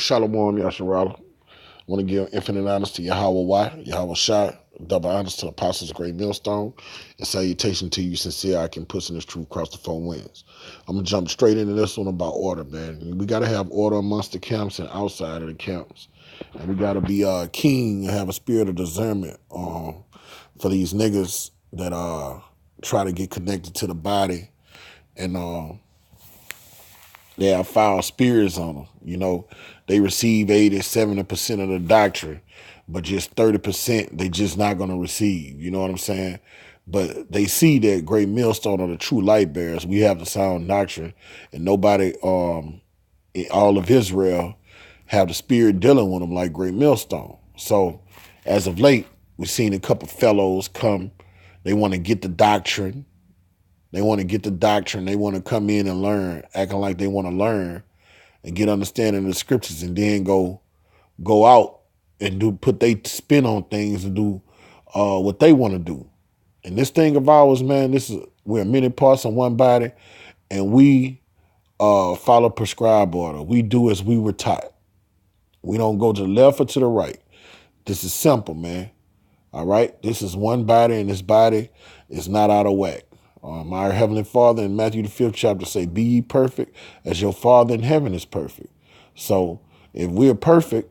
Shalom Yasharala. I want to give infinite honors to Yahweh Y, Yahweh Shai, double honors to the apostles of Great Millstone, and salutation to you sincere I can push in this truth across the four winds. I'm going to jump straight into this one about order, man. We got to have order amongst the camps and outside of the camps. And we got to be keen and have a spirit of discernment for these niggas that try to get connected to the body and they have foul spirits on them. You know, they receive 80, 70% of the doctrine, but just 30% they just not going to receive. You know what I'm saying? But they see that Great Millstone are the true light bearers. We have the sound doctrine, and nobody in all of Israel have the spirit dealing with them like Great Millstone. So as of late, we've seen a couple fellows come. They want to get the doctrine. They want to get the doctrine. They want to come in and learn, acting like they want to learn and get understanding of the scriptures, and then go out and put their spin on things and do what they want to do. And this thing of ours, man, we're many parts in one body, and we follow prescribed order. We do as we were taught. We don't go to the left or to the right. This is simple, man. All right? This is one body, and this body is not out of whack. Our Heavenly Father in Matthew the 5th chapter say, be ye perfect as your Father in heaven is perfect. So if we're perfect,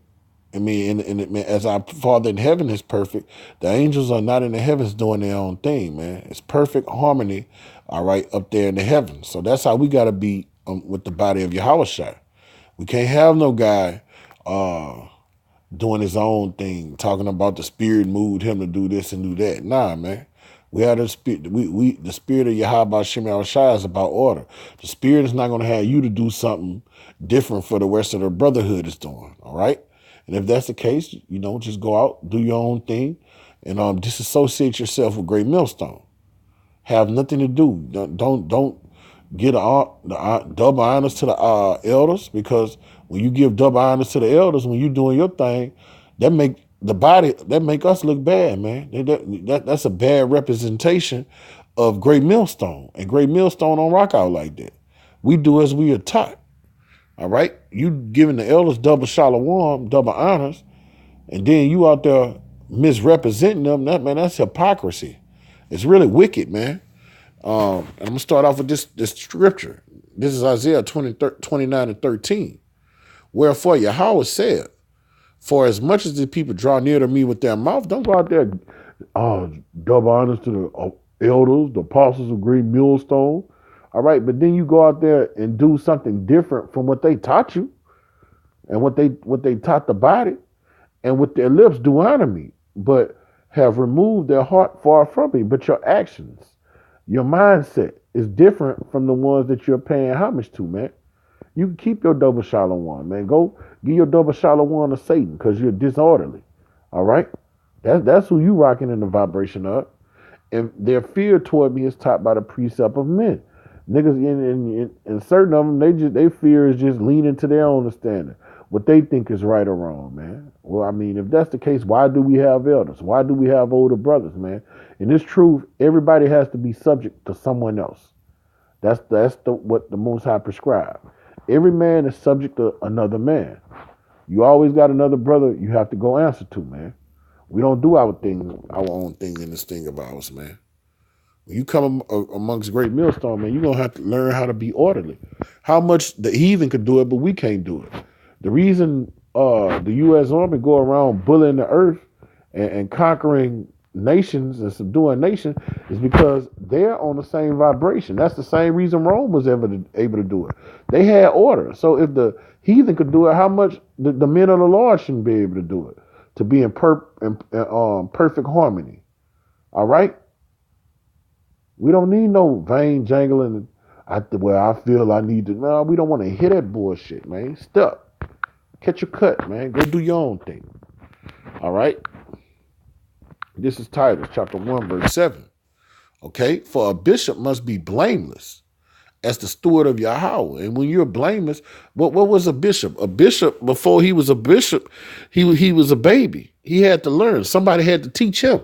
I mean, as our Father in heaven is perfect, the angels are not in the heavens doing their own thing, man. It's perfect harmony, all right, up there in the heavens. So that's how we got to be with the body of Yahushua. We can't have no guy doing his own thing, talking about the spirit moved him to do this and do that. Nah, man. We have the spirit. The spirit of Yahweh Shem Shai is about order. The spirit is not going to have you to do something different for the rest of the brotherhood is doing. All right. And if that's the case, you know, just go out, do your own thing, and disassociate yourself with Great Millstone. Have nothing to do. Don't get the double honors to the elders, because when you give double honors to the elders, when you doing your thing, that make us look bad, man. That's a bad representation of Great Millstone. And Great Millstone don't rock out like that. We do as we are taught. All right? You giving the elders double shalom, double honors, and then you out there misrepresenting them. That's hypocrisy. It's really wicked, man. And I'm going to start off with this scripture. This is Isaiah 29 and 13. Wherefore Yahweh said, for as much as the people draw near to me with their mouth, don't go out there double honors to the elders, the apostles of Great Millstone. All right, but then you go out there and do something different from what they taught you and what they taught the body, and with their lips do honor me, but have removed their heart far from me. But your actions, your mindset is different from the ones that you're paying homage to, man. You can keep your double shalom, man. Go give your double shalom to Satan, because you're disorderly. All right? That's who you rocking in the vibration of. And their fear toward me is taught by the precept of men. Niggas in certain of them, they fear is just leaning to their own understanding, what they think is right or wrong, man. Well, I mean, if that's the case, why do we have elders? Why do we have older brothers, man? In this truth, everybody has to be subject to someone else. That's what the Most High prescribed. Every man is subject to another man. You always got another brother you have to go answer to, man. We don't do our own thing in this thing of ours, man. When you come amongst Great Millstone, man, you're going to have to learn how to be orderly. How much the heathen could do it, but we can't do it. The reason the U.S. Army go around bullying the earth and conquering nations and subduing nations is because they're on the same vibration. That's the same reason Rome was able to do it. They had order. So if the heathen could do it, how much the men of the Lord shouldn't be able to do it, to be in perfect harmony. All right? We don't need no vain jangling. I feel I need to. No, we don't want to hear that bullshit, man. Stop. Catch your cut, man. Go do your own thing. All right? This is Titus chapter 1, verse 7. Okay? For a bishop must be blameless as the steward of Yahweh. And when you're blameless, what was a bishop? A bishop, before he was a bishop, he was a baby. He had to learn. Somebody had to teach him.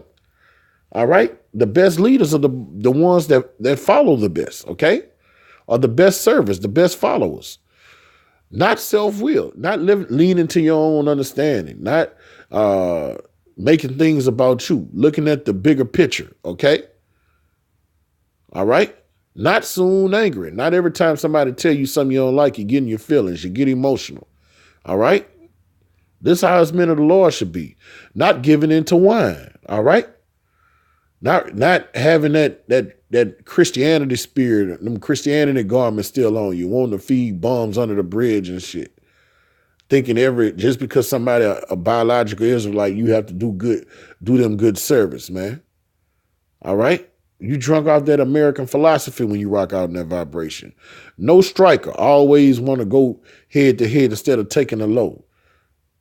All right? The best leaders are the ones that follow the best, okay? Are the best servants, the best followers. not self-will, not leaning to your own understanding, not making things about you, looking at the bigger picture, okay? All right? Not soon angry. Not every time somebody tell you something you don't like, you get in your feelings, you get emotional. All right? This is how his men of the Lord should be. Not giving in to wine. All right? Not having that Christianity spirit, them Christianity garments still on you, wanting to feed bombs under the bridge and shit. Thinking just because somebody a biological Israelite, you have to do them good service, man. All right? You drunk off that American philosophy when you rock out in that vibration. No striker. Always want to go head to head instead of taking a low.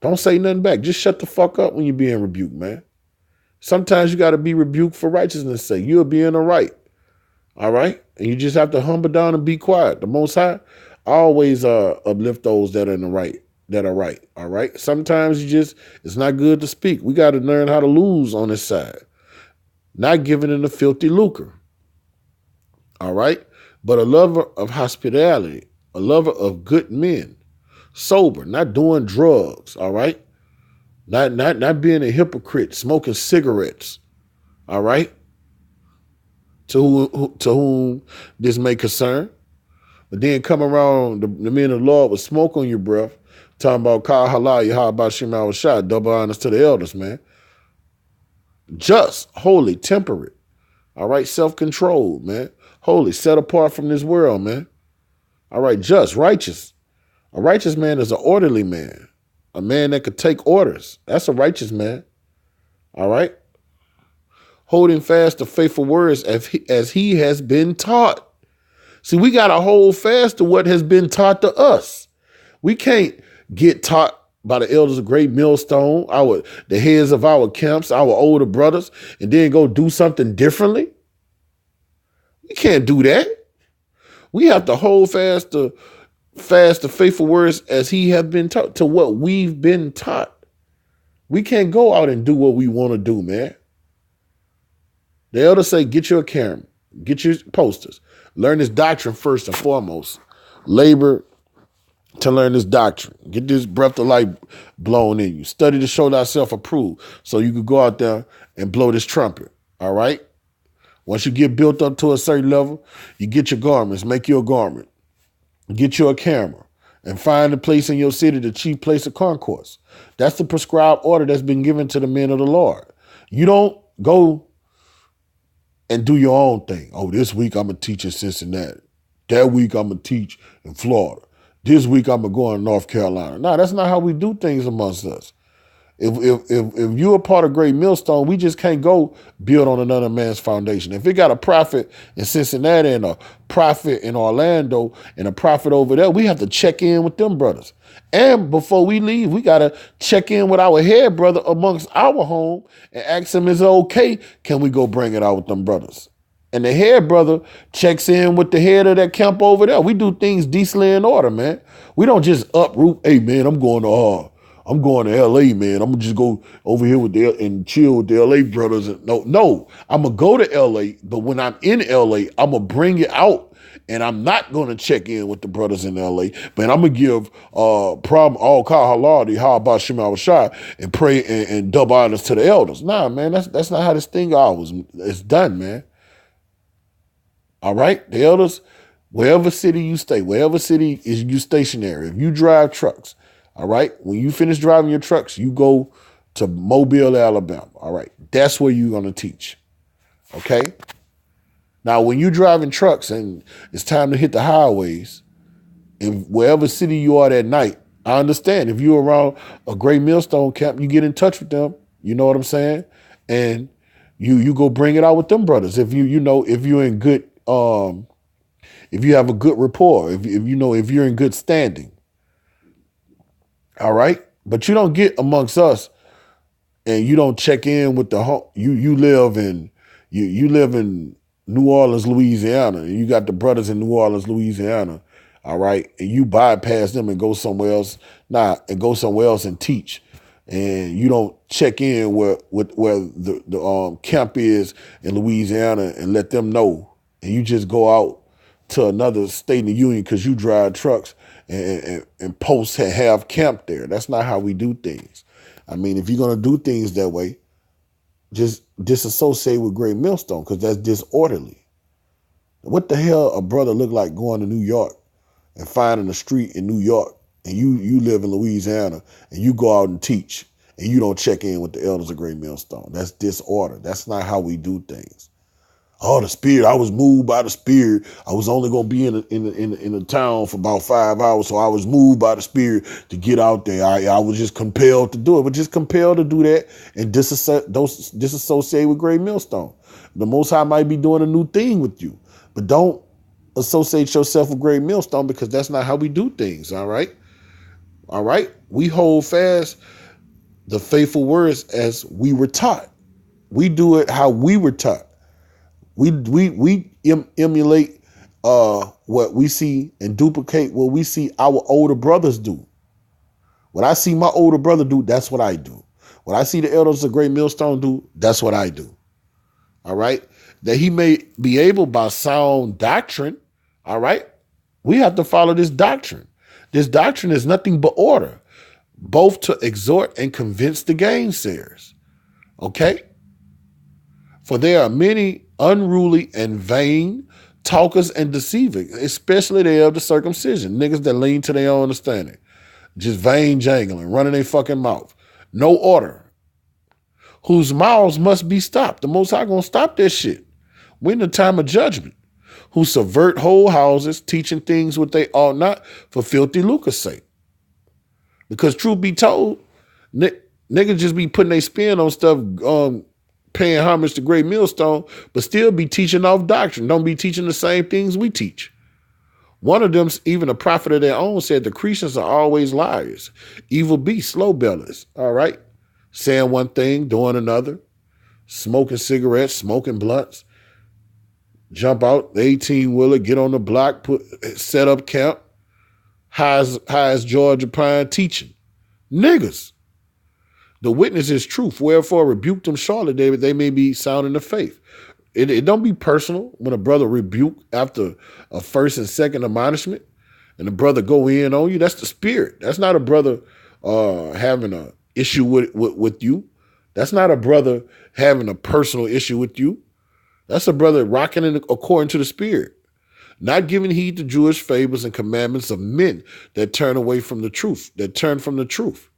Don't say nothing back. Just shut the fuck up when you're being rebuked, man. Sometimes you got to be rebuked for righteousness' sake. You'll be in the right. All right? And you just have to humble down and be quiet. The Most High always uplift those that are in the right, that are right. All right? Sometimes it's not good to speak. We got to learn how to lose on this side. Not giving in the filthy lucre. All right? But a lover of hospitality, a lover of good men, sober, not doing drugs, all right? Not being a hypocrite, smoking cigarettes, all right? To whom this may concern. But then come around the men of the Lord with smoke on your breath, talking about Kal Halal, Yahweh Shema Shah, double honors to the elders, man. Just, holy, temperate, all right? Self-controlled, man. Holy, set apart from this world, man. All right, just, righteous. A righteous man is an orderly man, a man that could take orders. That's a righteous man. All right? Holding fast to faithful words as he has been taught. See, we got to hold fast to what has been taught to us. We can't get taught by the elders of Great Millstone, the heads of our camps, our older brothers, and then go do something differently. We can't do that. We have to hold fast to faithful words as he have been taught, to what we've been taught. We can't go out and do what we want to do, man. The elders say, get your camera, get your posters, learn this doctrine first and foremost. Labor to learn this doctrine. Get this breath of life blown in you. Study to show thyself approved so you can go out there and blow this trumpet, all right? Once you get built up to a certain level, you get your garments, make your garment. Get you a camera and find a place in your city, the chief place of concourse. That's the prescribed order that's been given to the men of the Lord. You don't go and do your own thing. Oh, this week I'm going to teach in Cincinnati. That week I'm going to teach in Florida. This week I'm going to go in North Carolina. No, that's not how we do things amongst us. If you're a part of Great Millstone, we just can't go build on another man's foundation. If it got a prophet in Cincinnati and a prophet in Orlando and a prophet over there, we have to check in with them brothers. And before we leave, we got to check in with our head brother amongst our home and ask him, is it okay? Can we go bring it out with them brothers? And the head brother checks in with the head of that camp over there. We do things decently in order, man. We don't just uproot, hey, man, I'm going to LA, man. I'm gonna just go over here and chill with the LA brothers. No, I'm gonna go to LA, but when I'm in LA, I'm gonna bring it out, and I'm not gonna check in with the brothers in LA. But I'm gonna give problem all Kal Halal, how about Shema Shah, and pray and double honors to the elders. Nah, man, that's not how this thing always it's done, man. All right, the elders, wherever city you stay, wherever city is you stationary, if you drive trucks. All right. When you finish driving your trucks, you go to Mobile, Alabama. All right. That's where you're going to teach. Okay. Now, when you're driving trucks and it's time to hit the highways, in wherever city you are that night, I understand. If you're around a Great Millstone camp, you get in touch with them. You know what I'm saying? And you go bring it out with them brothers. If if you're in good, if you have a good rapport, if you're in good standing. All right. But you don't get amongst us and you don't check in with the home. You live in New Orleans, Louisiana, and you got the brothers in New Orleans, Louisiana. All right. And you bypass them and go somewhere else. And teach. And you don't check in where the camp is in Louisiana and let them know. And you just go out to another state in the union because you drive trucks and post have camp there. That's not how we do things. I mean, if you're gonna do things that way, just disassociate with Great Millstone, because that's disorderly. What the hell a brother look like going to New York and finding a street in New York, and you live in Louisiana, and you go out and teach, and you don't check in with the elders of Great Millstone? That's disorder. That's not how we do things. Oh, the spirit! I was moved by the spirit. I was only gonna be in the town for about 5 hours, so I was moved by the spirit to get out there. I was just compelled to do it, but just compelled to do that and disassociate with Great Millstone. The Most High might be doing a new thing with you, but don't associate yourself with Great Millstone, because that's not how we do things. All right, We hold fast the faithful words as we were taught. We do it how we were taught. We emulate what we see and duplicate what we see our older brothers do. What I see my older brother do, that's what I do. What I see the elders of Great Millstone do, that's what I do. All right? That he may be able by sound doctrine, all right? We have to follow this doctrine. This doctrine is nothing but order, both to exhort and convince the gainsayers. Okay? For there are many unruly and vain talkers and deceiving, especially they of the circumcision, niggas that lean to their own understanding, just vain jangling, running their fucking mouth, no order, whose mouths must be stopped. The Most High gonna stop that shit. We're in the time of judgment. Who subvert whole houses, teaching things what they ought not, for filthy lucre's sake. Because truth be told, niggas just be putting their spin on stuff, paying homage to Great Millstone, but still be teaching off doctrine. Don't be teaching the same things we teach. One of them, even a prophet of their own, said the Christians are always liars, evil beasts, slow bellies. All right, saying one thing, doing another, smoking cigarettes, smoking blunts, jump out the 18-wheeler, get on the block, set up camp, high as Georgia Pine, teaching. Niggas. The witness is truth, wherefore rebuke them shortly, David, they may be sound in the faith. It don't be personal when a brother rebuke after a first and second admonishment and the brother go in on you. That's the spirit. That's not a brother having an issue with you. That's not a brother having a personal issue with you. That's a brother rocking according to the spirit, not giving heed to Jewish fables and commandments of men that turn away from the truth, that turn from the truth.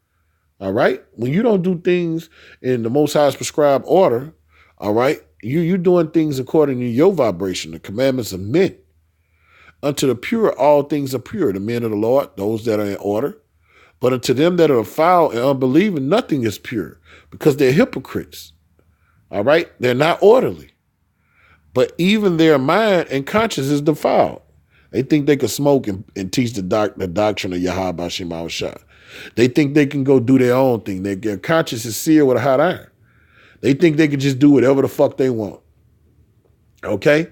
All right? When you don't do things in the Most High's prescribed order, all right, you're doing things according to your vibration, the commandments of men. Unto the pure, all things are pure, the men of the Lord, those that are in order. But unto them that are foul and unbelieving, nothing is pure, because they're hypocrites. All right? They're not orderly. But even their mind and conscience is defiled. They think they can smoke and teach the doctrine of Yahweh Shema Shah. They think they can go do their own thing. Their conscience is seared with a hot iron. They think they can just do whatever the fuck they want. Okay?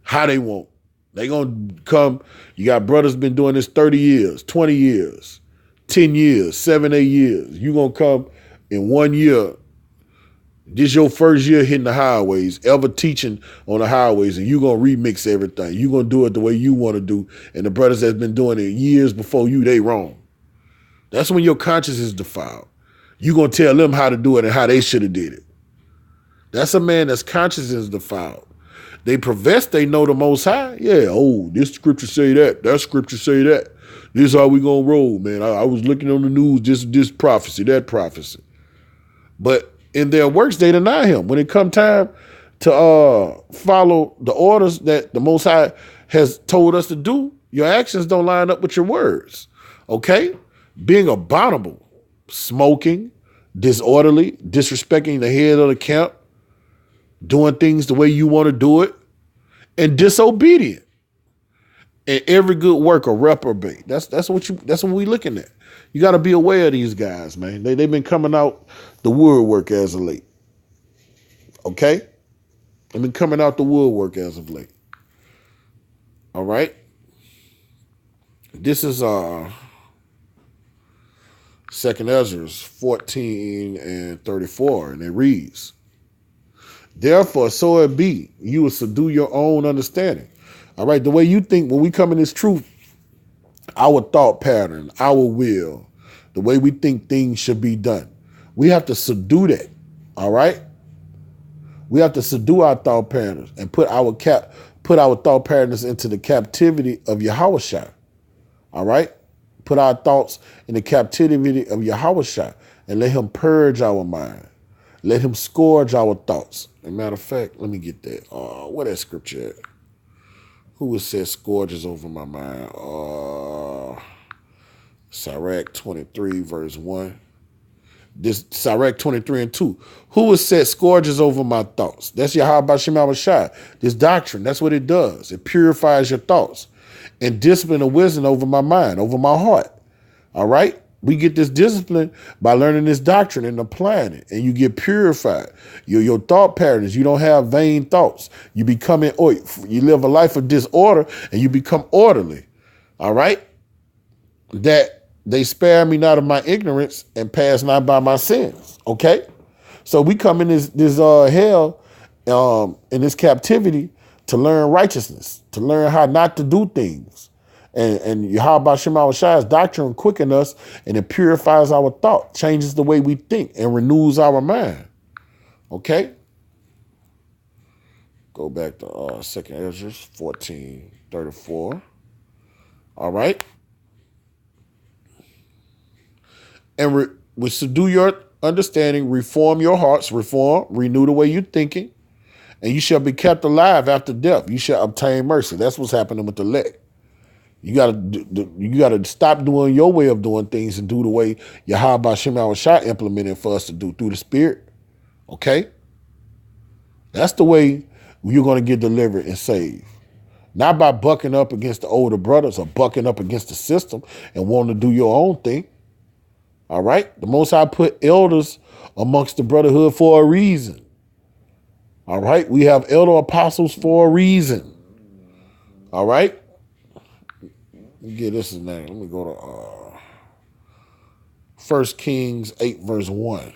How they want. They gonna come. You got brothers been doing this 30 years, 20 years, 10 years, 7, 8 years. You gonna come in 1 year. This your first year hitting the highways, ever teaching on the highways, and you gonna remix everything. You gonna do it the way you want to do. And the brothers that's been doing it years before you, they wrong. That's when your conscience is defiled. You gonna tell them how to do it and how they should have did it. That's a man that's conscience is defiled. They profess they know the Most High. Yeah, oh, this scripture say that scripture say that. This is how we gonna roll, man. I was looking on the news, this prophecy, that prophecy. But in their works, they deny him. When it come time to follow the orders that the Most High has told us to do, your actions don't line up with your words. Okay? Being abominable, smoking, disorderly, disrespecting the head of the camp, doing things the way you want to do it, and disobedient. And every good work a reprobate. That's what we looking at. You got to be aware of these guys, man. They've been coming out the woodwork as of late. Okay? They've been coming out the woodwork as of late. All right? This is 2nd Ezra 14 and 34, and it reads, therefore, so it be, you will subdue your own understanding. All right, the way you think, when we come in this truth, our thought pattern, our will, the way we think things should be done. We have to subdue that. All right? We have to subdue our thought patterns and put our thought patterns into the captivity of Yahushua. All right? Put our thoughts in the captivity of Yahushua and let him purge our mind. Let him scourge our thoughts. As a matter of fact, let me get that. Where that scripture at? Who was said scourges over my mind? Sirach 23, verse 1. This Sirach 23 and 2. Who was set scourges over my thoughts? That's Yahweh Shema Shai. This doctrine, that's what it does. It purifies your thoughts. And discipline of wisdom over my mind, over my heart. All right? We get this discipline by learning this doctrine and applying it. And you get purified. Your thought patterns, you don't have vain thoughts. You live a life of disorder and you become orderly. All right? That they spare me not of my ignorance and pass not by my sins. Okay? So we come in this hell, in this captivity to learn righteousness, to learn how not to do things. And Yahweh Shema Shai's doctrine quickens us and it purifies our thought, changes the way we think and renews our mind. Okay? Go back to 2nd Ezra 14:34. All right? And we subdue your understanding, reform your hearts, renew the way you're thinking, and you shall be kept alive after death. You shall obtain mercy. That's what's happening with the elect. You gotta stop doing your way of doing things and do the way Yahweh Shema Shai implemented for us to do through the Spirit. Okay? That's the way you're going to get delivered and saved. Not by bucking up against the older brothers or bucking up against the system and wanting to do your own thing. All right? The Most High put elders amongst the brotherhood for a reason. All right? We have elder apostles for a reason. All right? Let me get this name. Let me go to 1 Kings 8, verse 1.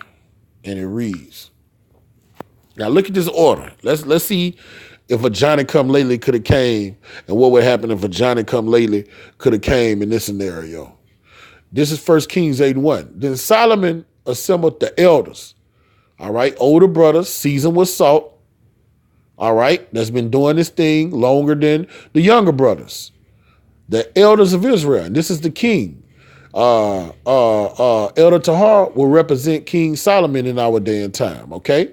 And it reads. Now look at this order. Let's see if a Johnny come lately could have came and what would happen if a Johnny come lately could have came in this scenario. This is 1 Kings 8:1. Then Solomon assembled the elders. All right, older brothers, seasoned with salt. All right, that's been doing this thing longer than the younger brothers. The elders of Israel, and this is the king. Elder Tahar will represent King Solomon in our day and time, okay?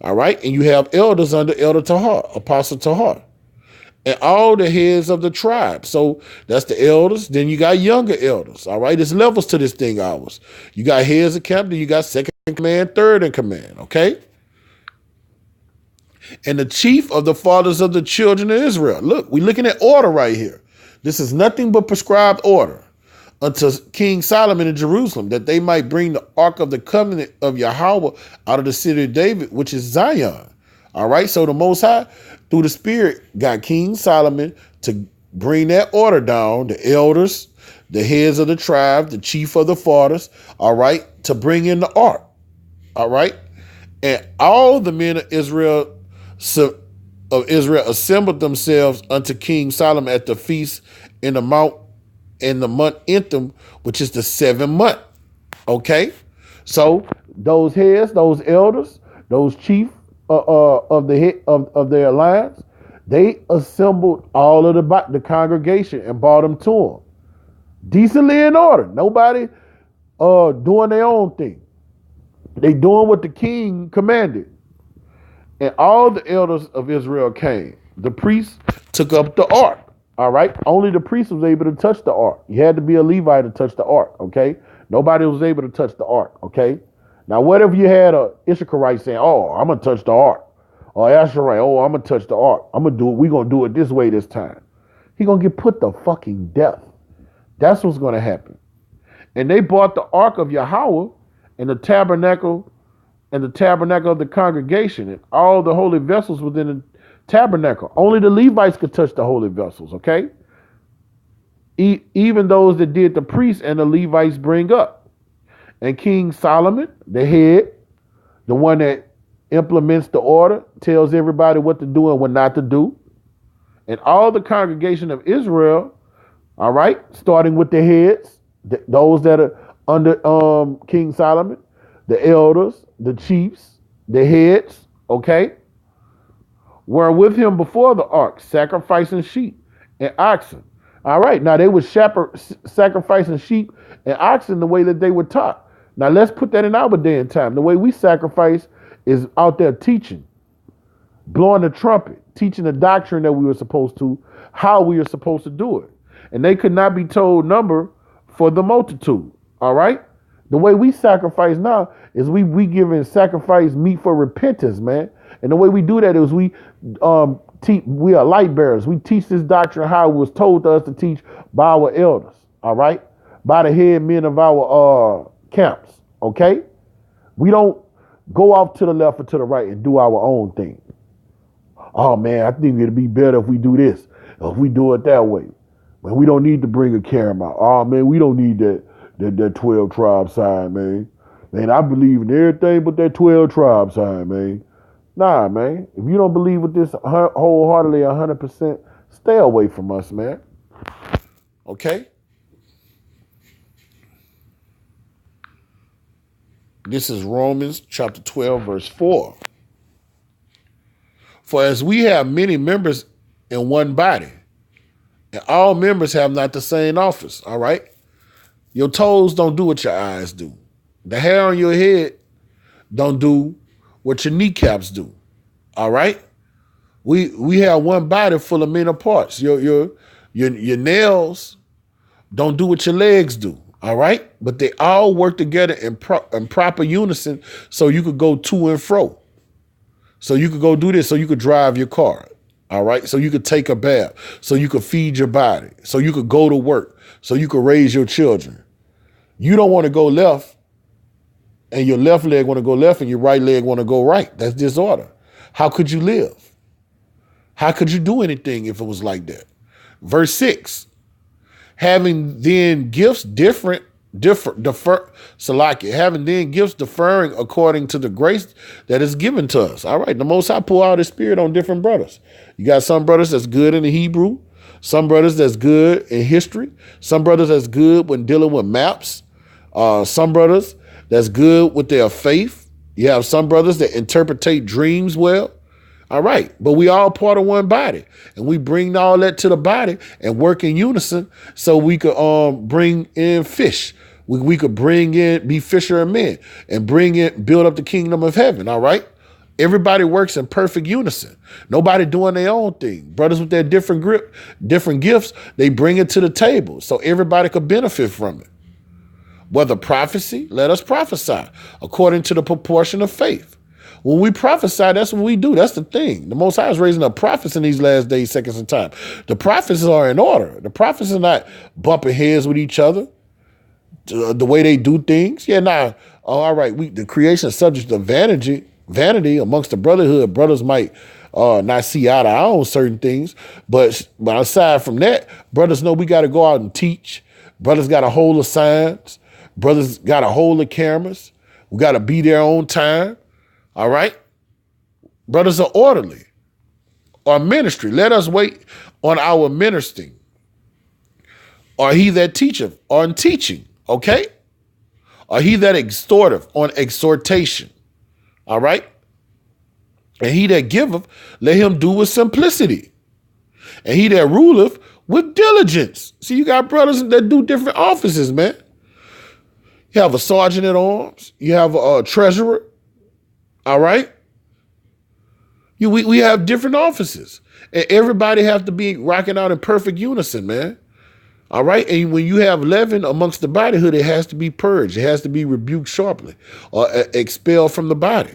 All right, and you have elders under Elder Tahar, Apostle Tahar, and all the heads of the tribe. So that's the elders. Then you got younger elders. All right, there's levels to this thing. Ours. You got heads of captain. You got second in command, third in command. Okay, and the chief of the fathers of the children of Israel. Look, we're looking at order right here. This is nothing but prescribed order unto King Solomon in Jerusalem, that they might bring the ark of the covenant of Yahweh out of the city of David, which is Zion. All right, so the Most High, through the Spirit, got King Solomon to bring that order down, the elders, the heads of the tribe, the chief of the fathers, all right, to bring in the ark, all right? And all the men of Israel assembled themselves unto King Solomon at the feast in the month Entham, which is the 7th month. Okay, so those heads, those elders, those chief of their alliance, they assembled all of the congregation and brought them to him decently in order. Nobody doing their own thing. They doing what the king commanded. And all the elders of Israel came. The priests took up the ark. All right. Only the priest was able to touch the ark. You had to be a Levite to touch the ark. Okay. Nobody was able to touch the ark. Okay. Now, what if you had a Issacharite saying, "Oh, I'm gonna touch the ark," or Asherite, "Oh, I'm gonna touch the ark. I'm gonna do it. We're gonna do it this way this time." He gonna get put to fucking death. That's what's gonna happen. And they brought the ark of Yahweh and the tabernacle of the congregation and all the holy vessels within the tabernacle. Only the Levites could touch the holy vessels, okay? Even those that did the priests and the Levites bring up. And King Solomon, the head, the one that implements the order, tells everybody what to do and what not to do. And all the congregation of Israel, All right, starting with the heads, those that are under King Solomon, the elders, the chiefs, the heads, okay, were with him before the ark, sacrificing sheep and oxen. All right, now they were sacrificing sheep and oxen the way that they were taught. Now let's put that in our day and time. The way we sacrifice is out there teaching, blowing the trumpet, teaching the doctrine that we were supposed to, how we are supposed to do it. And they could not be told number for the multitude. All right? The way we sacrifice now is we giving sacrifice meat for repentance, man. And the way we do that is we are light bearers. We teach this doctrine how it was told to us to teach by our elders, all right? By the head men of our camps, okay? We don't go off to the left or to the right and do our own thing. Oh man, I think it'd be better if we do this, or if we do it that way. Man, we don't need to bring a camera. Oh man, we don't need that 12 tribe sign, man. Man, I believe in everything but that 12 tribe sign, man. Nah, man. If you don't believe with this wholeheartedly 100%, stay away from us, man. Okay? This is Romans chapter 12, verse 4. For as we have many members in one body, and all members have not the same office, all right? Your toes don't do what your eyes do. The hair on your head don't do what your kneecaps do, all right? We have one body full of many parts. Your nails don't do what your legs do, all right? But they all work together in proper unison so you could go to and fro. So you could go do this, so you could drive your car, all right? So you could take a bath, so you could feed your body, so you could go to work, so you could raise your children. You don't want to go left, and your left leg want to go left, and your right leg want to go right. That's disorder. How could you live? Having then gifts having then gifts differing according to the grace that is given to us. All right, the Most High pour out His Spirit on different brothers. You got some brothers that's good in the Hebrew, some brothers that's good in history, some brothers that's good when dealing with maps, some brothers that's good with their faith. You have some brothers that interpretate dreams well. All right, but we all part of one body, and we bring all that to the body and work in unison so we could bring in fish. We could be fisher of men and build up the kingdom of heaven, all right? Everybody works in perfect unison. Nobody doing their own thing. Brothers with their different gifts, they bring it to the table so everybody could benefit from it. Whether prophecy, let us prophesy according to the proportion of faith. When we prophesy, that's what we do. That's the thing. The Most High is raising up prophets in these last days, seconds, and time. The prophets are in order. The prophets are not bumping heads with each other. The way they do things. Yeah, nah. Oh, all right. The creation is subject to vanity amongst the brotherhood. Brothers might not see eye to eye on certain things. But aside from that, brothers know we got to go out and teach. Brothers got a hold of signs. Brothers got a hold of cameras. We got to be there on time. All right? Brothers are orderly. Our ministry, let us wait on our ministering. Or he that teacheth on teaching, okay? Or he that exhorteth on exhortation, all right? And he that giveth, let him do with simplicity. And he that ruleth with diligence. See, you got brothers that do different offices, man. You have a sergeant at arms. You have a treasurer. All right? We have different offices. And everybody have to be rocking out in perfect unison, man. All right? And when you have leaven amongst the bodyhood, it has to be purged. It has to be rebuked sharply or expelled from the body.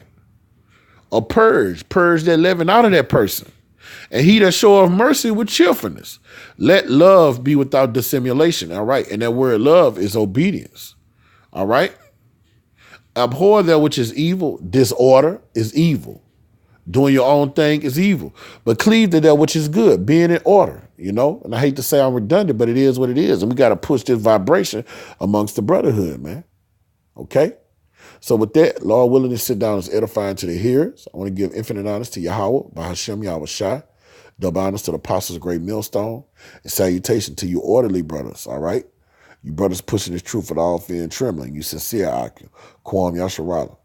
Or purge that leaven out of that person. And he that showeth mercy with cheerfulness. Let love be without dissimulation. All right? And that word love is obedience. All right? Abhor that which is evil. Disorder is evil. Doing your own thing is evil. But cleave to that which is good, being in order, you know? And I hate to say I'm redundant, but it is what it is. And we got to push this vibration amongst the brotherhood, man. Okay? So with that, Lord willing to sit down is edifying to the hearers. I want to give infinite honors to Yahweh, by Hashem Yahweh Shai. Double honors to the apostles of Great Millstone, and salutation to you orderly brothers, all right? You brothers pushing this truth with all fear and trembling. You sincere, Akim. Kwam Yasharala.